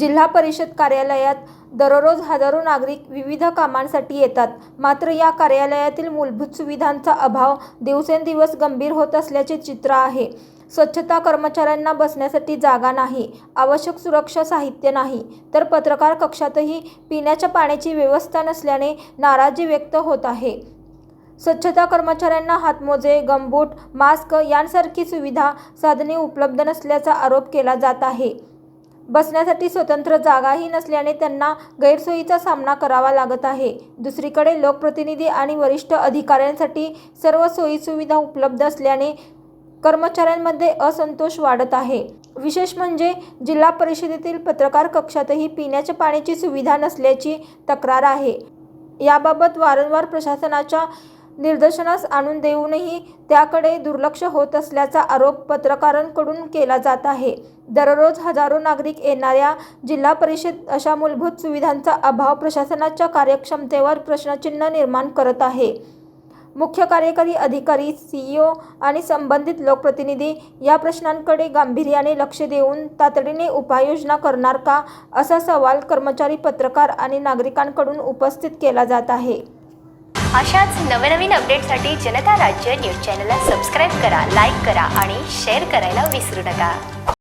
जिल्हा परिषद कार्यालयात दररोज हजारो नागरिक विविध कामांसाठी येतात, मात्र या कार्यालयातील मूलभूत सुविधांचा अभाव दिवसेंदिवस गंभीर होत असल्याचे चित्र आहे. स्वच्छता कर्मचाऱ्यांना बसण्यासाठी जागा नाही, आवश्यक सुरक्षा साहित्य नाही, तर पत्रकार कक्षातही पिण्याच्या पाण्याची व्यवस्था नसल्याने नाराजी व्यक्त होत आहे. स्वच्छता कर्मचाऱ्यांना हातमोजे, गमबूट, मास्क यांसारखी सुविधा साधने उपलब्ध नसल्याचा आरोप केला जात आहे. बसण्यासाठी स्वतंत्र जागाही नसल्याने त्यांना गैरसोयीचा सामना करावा लागत आहे. दुसरीकडे लोकप्रतिनिधी आणि वरिष्ठ अधिकाऱ्यांसाठी सर्व सोयीसुविधा उपलब्ध असल्याने कर्मचाऱ्यांमध्ये असंतोष वाढत आहे. विशेष म्हणजे जिल्हा परिषदेतील पत्रकार कक्षातही पिण्याच्या पाण्याची सुविधा नसल्याची तक्रार आहे. याबाबत वारंवार प्रशासनाच्या निदर्शनास आणून देऊनही त्याकडे दुर्लक्ष होत असल्याचा आरोप पत्रकारांकडून केला जात आहे. दररोज हजारो नागरिक येणाऱ्या जिल्हा परिषद अशा मूलभूत सुविधांचा अभाव प्रशासनाच्या कार्यक्षमतेवर प्रश्नचिन्ह निर्माण करत आहे. मुख्य कार्यकारी अधिकारी, CEO आणि संबंधित लोकप्रतिनिधी या प्रश्नांकडे गांभीर्याने लक्ष देऊन तातडीने उपाययोजना करणार का, असा सवाल कर्मचारी, पत्रकार आणि नागरिकांकडून उपस्थित केला जात आहे. अशाच नवनवीन अपडेटसाठी जनता राज्य न्यूज चॅनलला सबस्क्राईब करा, लाईक करा आणि शेअर करायला विसरू नका.